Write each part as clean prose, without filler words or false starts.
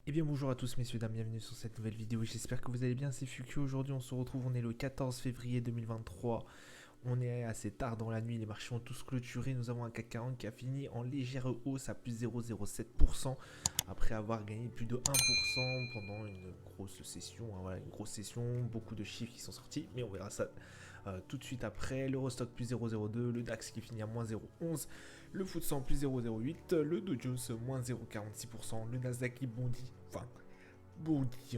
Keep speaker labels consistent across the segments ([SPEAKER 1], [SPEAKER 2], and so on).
[SPEAKER 1] Eh bien bonjour à tous messieurs dames, bienvenue sur cette nouvelle vidéo, j'espère que vous allez bien, c'est Fuku. Aujourd'hui on se retrouve, on est le 14 février 2023, on est assez tard dans la nuit, les marchés ont tous clôturé, nous avons un CAC 40 qui a fini en légère hausse à plus 0,07% après avoir gagné plus de 1% pendant une grosse session, hein, voilà, une grosse session, beaucoup de chiffres qui sont sortis, mais on verra ça tout de suite après. L'Eurostock plus 0,02, le DAX qui finit à moins 0,11, le FTSE 100 plus 0,08, le Dow Jones moins 0,46%, le Nasdaq qui bondit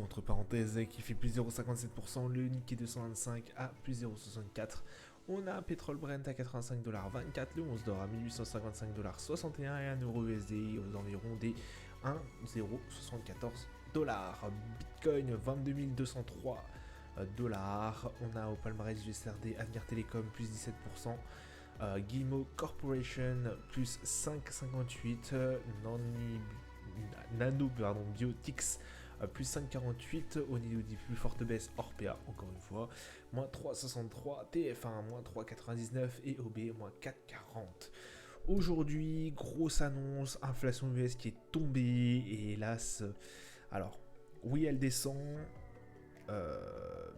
[SPEAKER 1] entre parenthèses qui fait plus 0,57%, le Nikkei 225 à plus 0,64. On a un pétrole Brent à 85,24$, le 11 d'or à 1855,61$ et un euro USD aux environs des 1,074$. Bitcoin 22 203 dollars. On a au palmarès du SRD Avenir Telecom plus 17%, Guillemot Corporation plus 5,58%, Nanobiotics plus 5,48, au niveau des plus fortes baisses Orpea encore une fois, moins 3,63, TF1 moins 3,99 et OB moins 4,40. Aujourd'hui, grosse annonce, inflation US qui est tombée et hélas, alors oui elle descend,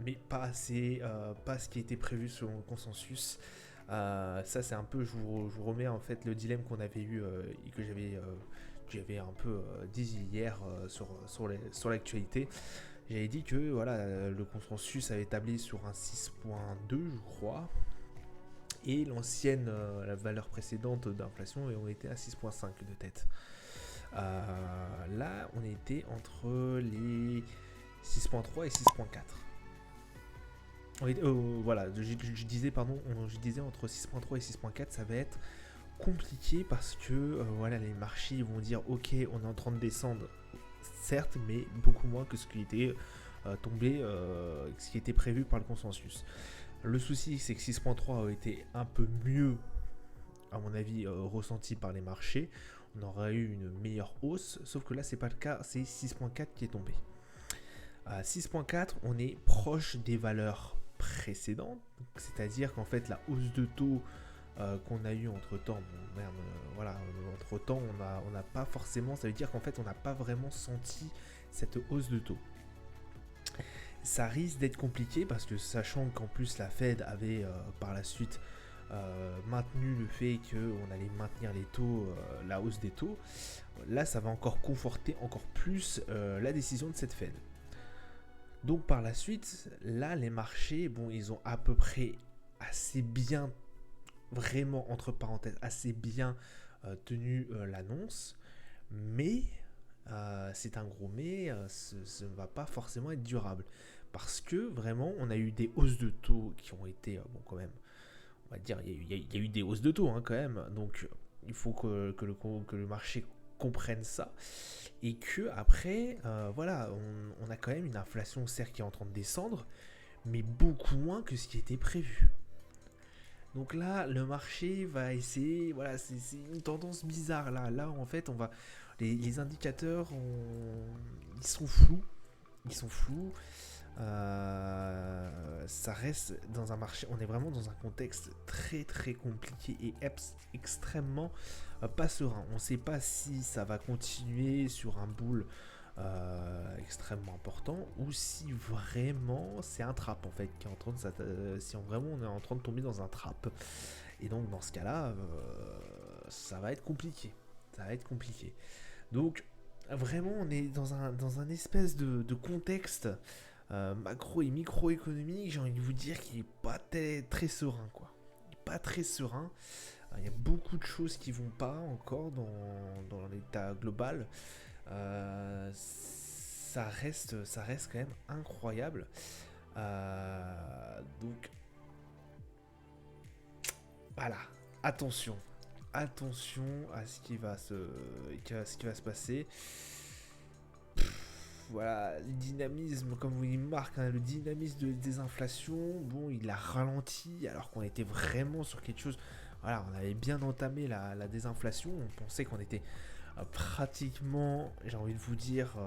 [SPEAKER 1] mais pas assez, pas ce qui était prévu selon le consensus. Ça c'est un peu, je vous remets en fait le dilemme qu'on avait eu et que j'avais un peu dit hier sur l'actualité. J'avais dit que voilà, le consensus avait tablé sur un 6,2 je crois, et l'ancienne, la valeur précédente d'inflation, on était à 6,5 de tête. Là on était entre les 6,3 et 6,4. Voilà, je disais entre 6,3 et 6,4, ça va être compliqué parce que voilà, les marchés vont dire ok, on est en train de descendre, certes, mais beaucoup moins que ce qui était tombé, ce qui était prévu par le consensus. Le souci, c'est que 6,3 a été un peu mieux, à mon avis, ressenti par les marchés. On aurait eu une meilleure hausse, sauf que là, c'est pas le cas, c'est 6,4 qui est tombé. À 6,4, on est proche des valeurs précédentes, c'est-à-dire qu'en fait, la hausse de taux qu'on a eu entre temps, entre temps on n'a pas forcément, ça veut dire qu'en fait on n'a pas vraiment senti cette hausse de taux. Ça risque d'être compliqué parce que sachant qu'en plus la Fed avait par la suite maintenu le fait qu'on allait maintenir les taux, la hausse des taux, là ça va encore conforter encore plus la décision de cette Fed. Donc par la suite, là les marchés, bon, ils ont à peu près assez bien, vraiment entre parenthèses, assez bien tenu l'annonce, mais c'est un gros mais, ce ne va pas forcément être durable, parce que vraiment on a eu des hausses de taux qui ont été, bon quand même, on va dire, il y a eu des hausses de taux hein, quand même, donc il faut que le marché comprenne ça, et que après, voilà, on a quand même une inflation certes qui est en train de descendre, mais beaucoup moins que ce qui était prévu. Donc là, le marché va essayer, voilà, c'est une tendance bizarre là. Là, en fait, les indicateurs, ils sont flous, ils sont flous. Ça reste dans un marché, on est vraiment dans un contexte très très compliqué et extrêmement pas serein. On ne sait pas si ça va continuer sur un bull extrêmement important ou si vraiment c'est un trap en fait qui est en train de si vraiment on est en train de tomber dans un trap, et donc dans ce cas là ça va être compliqué, donc vraiment on est dans un espèce de contexte macro et microéconomique, j'ai envie de vous dire qu'il n'est pas très serein quoi. Il n'est pas très serein. Il y a beaucoup de choses qui vont pas encore dans l'état global. Ça reste quand même incroyable. Donc voilà, attention à ce qui va se passer. Voilà, le dynamisme, comme vous il marque, hein, le dynamisme de désinflation, bon, il a ralenti alors qu'on était vraiment sur quelque chose. Voilà, on avait bien entamé la désinflation, on pensait qu'on était pratiquement, j'ai envie de vous dire,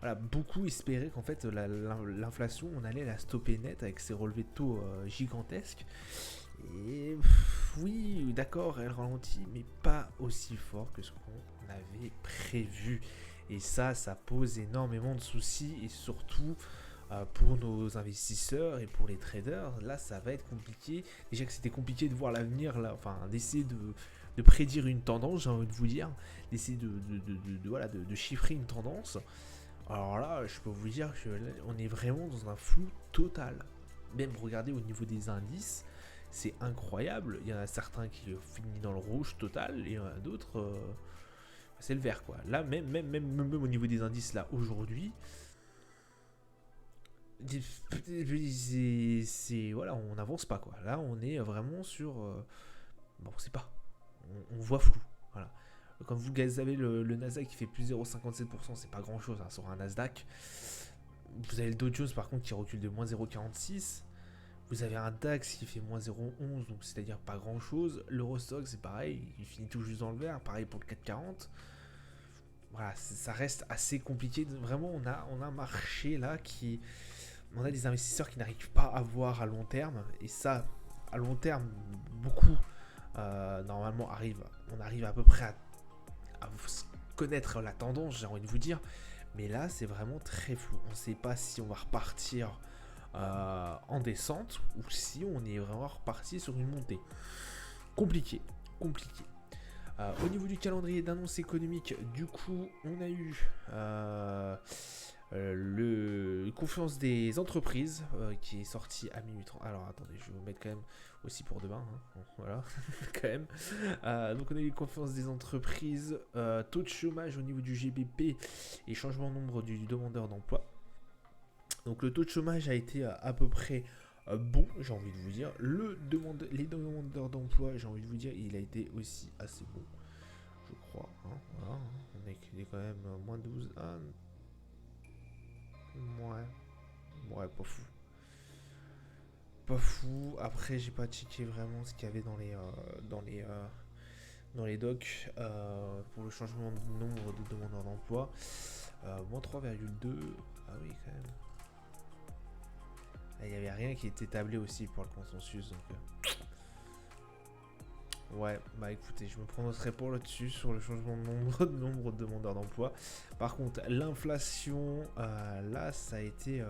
[SPEAKER 1] voilà, beaucoup espéraient qu'en fait l'inflation, on allait la stopper net avec ses relevés de taux gigantesques. Et oui, d'accord, elle ralentit, mais pas aussi fort que ce qu'on avait prévu. Et ça pose énormément de soucis, et surtout pour nos investisseurs et pour les traders, là ça va être compliqué. Déjà que c'était compliqué de voir l'avenir, là, enfin d'essayer de prédire une tendance, j'ai envie de vous dire, d'essayer voilà, de chiffrer une tendance. Alors là, je peux vous dire qu'on est vraiment dans un flou total. Même regardez au niveau des indices, c'est incroyable. Il y en a certains qui finissent dans le rouge total, et il y en a d'autres, c'est le vert quoi. Là, même au niveau des indices, là aujourd'hui, voilà, on n'avance pas quoi. Là, on est vraiment sur, bon, on sait pas, on voit flou. Voilà. Comme vous avez le Nasdaq qui fait plus 0,57%, c'est pas grand chose hein, sur un Nasdaq. Vous avez le Dow Jones par contre qui recule de moins 0,46. Vous avez un DAX qui fait moins 0,11, donc c'est-à-dire pas grand chose. L'Eurostoxx c'est pareil, il finit tout juste dans le vert. Pareil pour le CAC 40. Voilà, ça reste assez compliqué. Vraiment, on a un marché là qui. On a des investisseurs qui n'arrivent pas à voir à long terme. Et ça, à long terme, beaucoup normalement on arrive à peu près à connaître la tendance, j'ai envie de vous dire. Mais là, c'est vraiment très flou. On ne sait pas si on va repartir en descente ou si on est vraiment reparti sur une montée. Compliqué. Au niveau du calendrier d'annonces économiques, du coup, on a eu le confiance des entreprises qui est sorti à minuit 30. Alors attendez, je vais vous mettre quand même aussi pour demain. Hein. Bon, voilà, quand même. Donc on a eu confiance des entreprises, taux de chômage au niveau du GBP et changement de nombre du demandeur d'emploi. Donc le taux de chômage a été à peu près bon, j'ai envie de vous dire. Les demandeurs d'emploi, j'ai envie de vous dire, il a été aussi assez bon, je crois. Hein, voilà, on est quand même moins 12. Ouais, pas fou. Pas fou. Après, j'ai pas checké vraiment ce qu'il y avait dans les docs pour le changement de nombre de demandeurs d'emploi. Moins 3,2. Ah oui, quand même. Il n'y avait rien qui était tablé aussi pour le consensus. Donc, ouais, bah écoutez, je me prononcerai pas là-dessus sur le changement de nombre de demandeurs d'emploi. Par contre, l'inflation, là, ça a été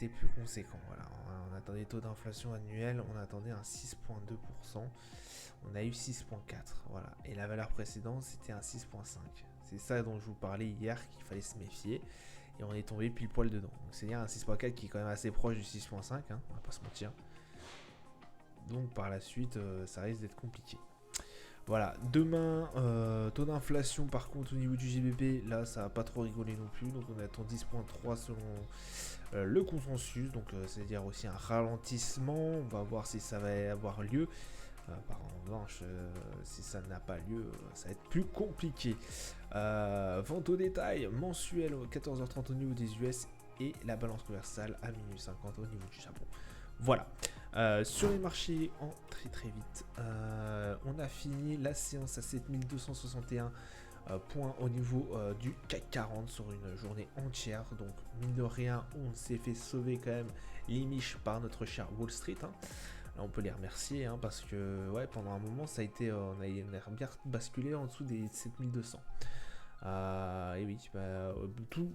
[SPEAKER 1] plus conséquent. Voilà, on attendait taux d'inflation annuel, on attendait un 6,2%. On a eu 6,4. Voilà, et la valeur précédente, c'était un 6,5. C'est ça dont je vous parlais hier qu'il fallait se méfier. Et on est tombé pile poil dedans. Donc c'est-à-dire un 6.4 qui est quand même assez proche du 6.5, hein, on va pas se mentir. Donc par la suite, ça risque d'être compliqué. Voilà, demain, taux d'inflation par contre au niveau du GBP, là ça va pas trop rigoler non plus. Donc on attend 10.3 selon le consensus. Donc c'est-à-dire aussi un ralentissement. On va voir si ça va avoir lieu. Par revanche, si ça n'a pas lieu, ça va être plus compliqué. Vente au détail mensuelle à 14h30 au niveau des US et la balance commerciale à minuit 50 au niveau du Japon. Voilà. Sur les marchés en très vite, on a fini la séance à 7261 points au niveau du CAC 40 sur une journée entière. Donc mine de rien, on s'est fait sauver quand même les miches par notre cher Wall Street. Hein. Là, on peut les remercier hein, parce que ouais, pendant un moment, ça a été, on a bien basculé en dessous des 7200. Et oui,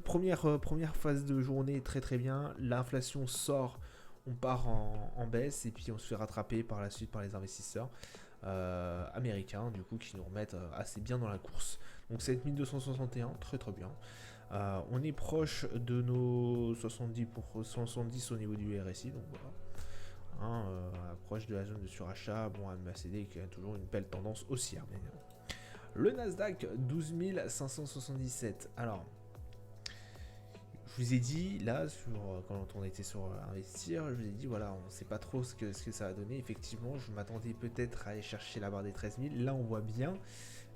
[SPEAKER 1] première phase de journée très bien. L'inflation sort, on part en baisse et puis on se fait rattraper par la suite par les investisseurs américains du coup qui nous remettent assez bien dans la course. Donc 7261, très bien. On est proche de nos 70 au niveau du RSI, donc voilà. Proche de la zone de surachat, bon, MACD qui a toujours une belle tendance haussière. Le Nasdaq 12 577. Alors, je vous ai dit là, quand on était sur investir, je vous ai dit voilà, on ne sait pas trop ce que ça va donner. Effectivement, je m'attendais peut-être à aller chercher la barre des 13 000. Là, on voit bien,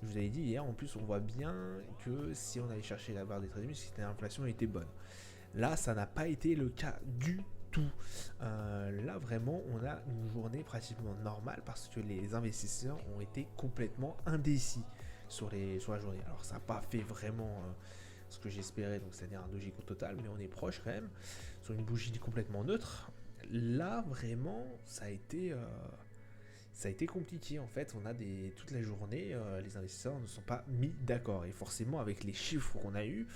[SPEAKER 1] je vous avais dit hier, en plus, on voit bien que si on allait chercher la barre des 13 000, c'était l'inflation était bonne. Là, ça n'a pas été le cas du tout. Là vraiment on a une journée pratiquement normale parce que les investisseurs ont été complètement indécis sur la journée. Alors ça n'a pas fait vraiment ce que j'espérais, donc c'est-à-dire un doji total, mais on est proche quand même sur une bougie complètement neutre. Là vraiment ça a été ça a été compliqué en fait. On a toute la journée, les investisseurs ne sont pas mis d'accord. Et forcément, avec les chiffres qu'on a eu,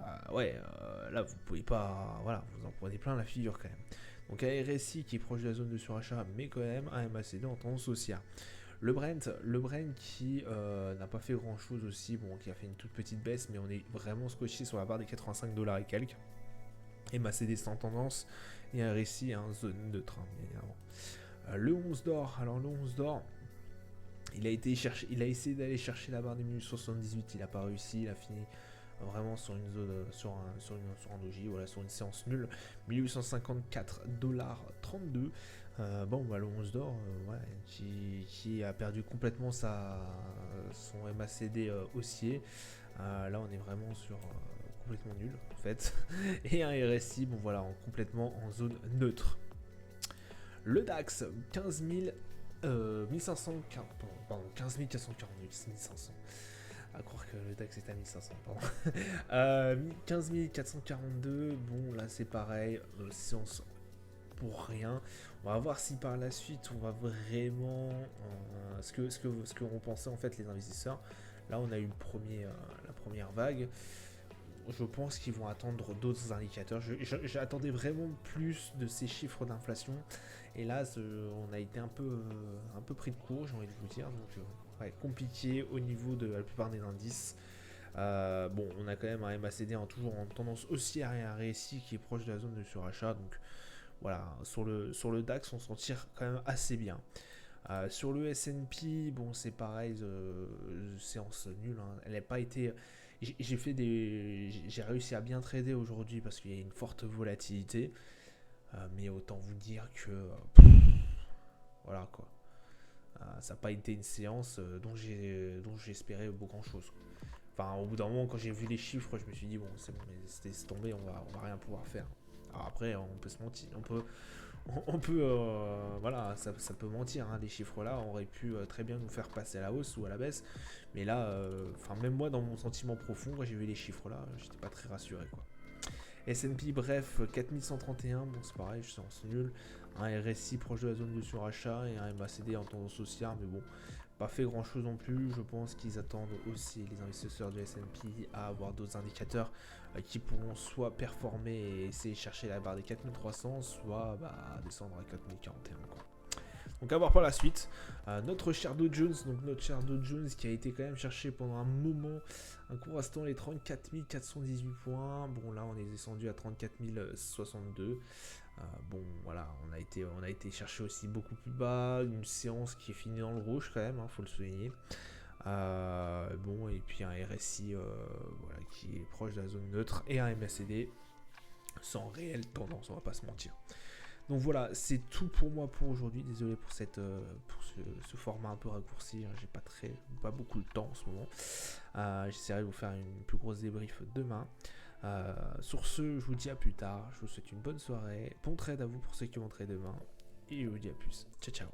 [SPEAKER 1] là vous pouvez pas, voilà, vous en prenez plein la figure quand même. Donc un RSI qui est proche de la zone de surachat, mais quand même un MACD en tendance haussière. Le Brent qui n'a pas fait grand chose aussi, bon, qui a fait une toute petite baisse, mais on est vraiment scotché sur la barre des 85 $ et quelques. MACD sans tendance et un RSI en zone neutre, bien évidemment. Le 11 d'or, alors le 11 d'or, il a essayé d'aller chercher la barre des 1878, il n'a pas réussi, il a fini vraiment sur une zone, sur un doji, voilà, sur une séance nulle, 1854,32 $. Bon, bah, le 11 d'or, qui a perdu complètement son MACD haussier. Là, on est vraiment sur complètement nul en fait. Et un RSI, bon voilà, complètement en zone neutre. Le DAX, 15 442, 1500. À croire que le DAX est à 1500, pardon. 15 442, bon là c'est pareil, séance pour rien. On va voir si par la suite on va vraiment ce que ont pensé en fait les investisseurs. Là on a eu la première vague. Je pense qu'ils vont attendre d'autres indicateurs. J'attendais vraiment plus de ces chiffres d'inflation. Et là, on a été un peu pris de court, j'ai envie de vous dire. Donc, compliqué au niveau de la plupart des indices. Bon, on a quand même un MACD toujours en tendance haussière et un RSI qui est proche de la zone de surachat. Donc, voilà, sur le DAX, on s'en tire quand même assez bien. Sur le S&P, bon, c'est pareil, séance nulle. Hein. Elle n'a pas été... J'ai réussi à bien trader aujourd'hui parce qu'il y a une forte volatilité, mais autant vous dire que voilà quoi, ça n'a pas été une séance dont j'espérais grand chose. Enfin, au bout d'un moment, quand j'ai vu les chiffres, je me suis dit bon, c'est bon, mais c'est tombé, on va rien pouvoir faire. Alors après, on peut se mentir, voilà, ça peut mentir, hein, les chiffres là auraient pu très bien nous faire passer à la hausse ou à la baisse, mais là, même moi dans mon sentiment profond, quand j'ai vu les chiffres là, j'étais pas très rassuré quoi. S&P, bref, 4131, bon c'est pareil, je sens nul, un RSI proche de la zone de surachat et un MACD en tendance haussière, mais bon, pas fait grand chose non plus. Je pense qu'ils attendent aussi, les investisseurs du S&P, à avoir d'autres indicateurs qui pourront soit performer et essayer de chercher la barre des 4300, soit descendre à 4041 quoi. Donc à voir par la suite. Notre cher Dow Jones, qui a été quand même cherché pendant un moment, un court instant, les 34 418 points. Bon là on est descendu à 34 062. Bon voilà, on a été chercher aussi beaucoup plus bas, une séance qui est finie dans le rouge quand même, faut le souligner. Bon, et puis un RSI qui est proche de la zone neutre et un MACD sans réelle tendance, on va pas se mentir. Donc voilà, c'est tout pour moi pour aujourd'hui. Désolé pour ce format un peu raccourci. J'ai pas beaucoup de temps en ce moment. J'essaierai de vous faire une plus grosse débrief demain. Sur ce, je vous dis à plus tard. Je vous souhaite une bonne soirée. Bon trade à vous pour ceux qui vont trader demain. Et je vous dis à plus. Ciao, ciao.